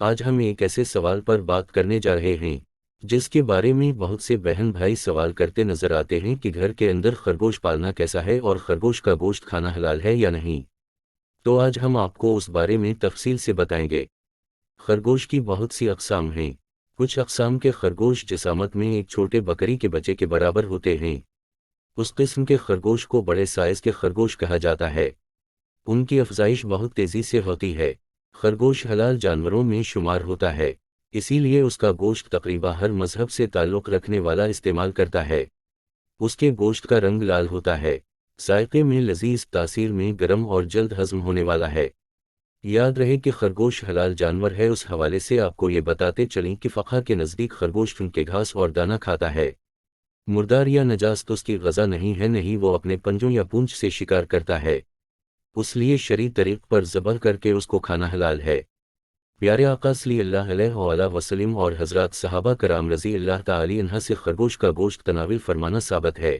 آج ہم ایک ایسے سوال پر بات کرنے جا رہے ہیں جس کے بارے میں بہت سے بہن بھائی سوال کرتے نظر آتے ہیں کہ گھر کے اندر خرگوش پالنا کیسا ہے اور خرگوش کا گوشت کھانا حلال ہے یا نہیں۔ تو آج ہم آپ کو اس بارے میں تفصیل سے بتائیں گے۔ خرگوش کی بہت سی اقسام ہیں۔ کچھ اقسام کے خرگوش جسامت میں ایک چھوٹے بکری کے بچے کے برابر ہوتے ہیں۔ اس قسم کے خرگوش کو بڑے سائز کے خرگوش کہا جاتا ہے۔ ان کی افزائش بہت تیزی سے ہوتی ہے۔ خرگوش حلال جانوروں میں شمار ہوتا ہے، اسی لیے اس کا گوشت تقریباً ہر مذہب سے تعلق رکھنے والا استعمال کرتا ہے۔ اس کے گوشت کا رنگ لال ہوتا ہے، ذائقے میں لذیذ، تاثیر میں گرم اور جلد ہضم ہونے والا ہے۔ یاد رہے کہ خرگوش حلال جانور ہے۔ اس حوالے سے آپ کو یہ بتاتے چلیں کہ فقہ کے نزدیک خرگوش چونکہ گھاس اور دانہ کھاتا ہے، مردار یا نجاست اس کی غذا نہیں ہے، نہیں وہ اپنے پنجوں یا پونچھ سے شکار کرتا ہے، اس لیے شرعی طریق پر ذبح کر کے اس کو کھانا حلال ہے۔ پیارے آقا صلی اللہ علیہ وآلہ وسلم اور حضرات صحابہ کرام رضی اللہ تعالی عنہ سے خرگوش کا گوشت تناول فرمانا ثابت ہے۔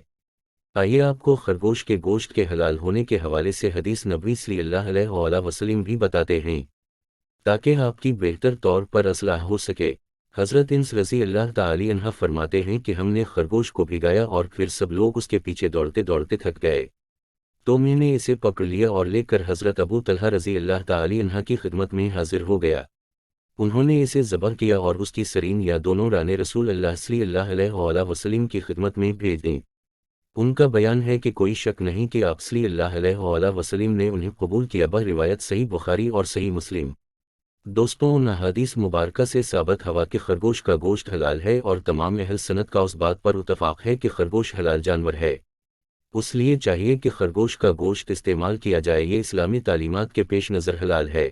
آئیے آپ کو خرگوش کے گوشت کے حلال ہونے کے حوالے سے حدیث نبوی صلی اللہ علیہ وآلہ وسلم بھی بتاتے ہیں، تاکہ آپ کی بہتر طور پر اصلاح ہو سکے۔ حضرت انس رضی اللہ تعالی عنہ فرماتے ہیں کہ ہم نے خرگوش کو بھگایا اور پھر سب لوگ اس کے پیچھے دوڑتے دوڑتے تھک گئے، تو میں نے اسے پکڑ لیا اور لے کر حضرت ابو طلحہ رضی اللہ تعالی عنہ کی خدمت میں حاضر ہو گیا۔ انہوں نے اسے ذبح کیا اور اس کی سرین یا دونوں رانے رسول اللہ صلی اللہ علیہ وآلہ وسلم کی خدمت میں بھیج دیں۔ ان کا بیان ہے کہ کوئی شک نہیں کہ آپ صلی اللہ علیہ وآلہ وسلم نے انہیں قبول کیا۔ روایت صحیح بخاری اور صحیح مسلم۔ دوستوں، ان احادیث مبارکہ سے ثابت ہوا کہ خرگوش کا گوشت حلال ہے اور تمام اہل سنت کا اس بات پر اتفاق ہے کہ خرگوش حلال جانور ہے۔ اس لیے چاہیے کہ خرگوش کا گوشت استعمال کیا جائے، یہ اسلامی تعلیمات کے پیش نظر حلال ہے۔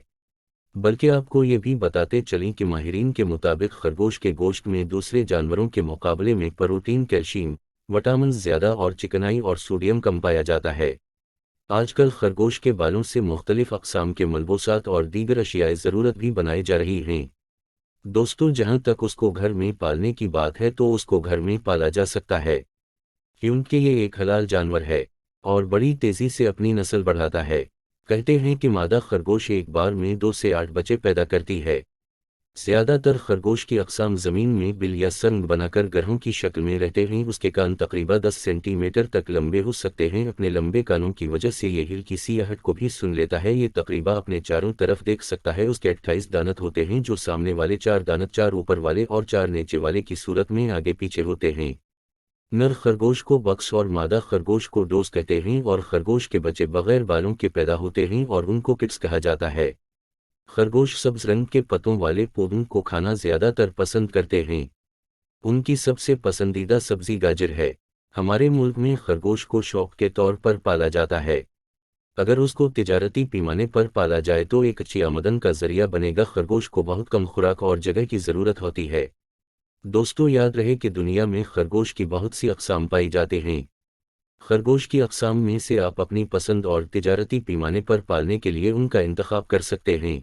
بلکہ آپ کو یہ بھی بتاتے چلیں کہ ماہرین کے مطابق خرگوش کے گوشت میں دوسرے جانوروں کے مقابلے میں پروٹین، کیلشیم، وٹامنز زیادہ اور چکنائی اور سوڈیم کم پایا جاتا ہے۔ آج کل خرگوش کے بالوں سے مختلف اقسام کے ملبوسات اور دیگر اشیاء ضرورت بھی بنائی جا رہی ہیں۔ دوستوں، جہاں تک اس کو گھر میں پالنے کی بات ہے تو اس کو گھر میں پالا جا سکتا ہے، کیونکہ یہ ایک حلال جانور ہے اور بڑی تیزی سے اپنی نسل بڑھاتا ہے۔ کہتے ہیں کہ مادہ خرگوش ایک بار میں 2 سے 8 بچے پیدا کرتی ہے۔ زیادہ تر خرگوش کی اقسام زمین میں بل یا سرنگ بنا کر گرہوں کی شکل میں رہتے ہیں۔ اس کے کان تقریباً 10 سینٹی میٹر تک لمبے ہو سکتے ہیں۔ اپنے لمبے کانوں کی وجہ سے یہ ہل کی سیاحت کو بھی سن لیتا ہے۔ یہ تقریباً اپنے چاروں طرف دیکھ سکتا ہے۔ اس کے 28 دانت ہوتے ہیں، جو سامنے والے 4 دانت، 4 اوپر والے اور 4 نیچے والے کی صورت میں آگے پیچھے ہوتے ہیں۔ نر خرگوش کو بکس اور مادہ خرگوش کو ڈوز کہتے ہیں، اور خرگوش کے بچے بغیر بالوں کے پیدا ہوتے ہیں اور ان کو کٹس کہا جاتا ہے۔ خرگوش سبز رنگ کے پتوں والے پودوں کو کھانا زیادہ تر پسند کرتے ہیں۔ ان کی سب سے پسندیدہ سبزی گاجر ہے۔ ہمارے ملک میں خرگوش کو شوق کے طور پر پالا جاتا ہے۔ اگر اس کو تجارتی پیمانے پر پالا جائے تو ایک اچھی آمدن کا ذریعہ بنے گا۔ خرگوش کو بہت کم خوراک اور جگہ کی ضرورت ہوتی ہے۔ دوستو، یاد رہے کہ دنیا میں خرگوش کی بہت سی اقسام پائی جاتے ہیں۔ خرگوش کی اقسام میں سے آپ اپنی پسند اور تجارتی پیمانے پر پالنے کے لیے ان کا انتخاب کر سکتے ہیں۔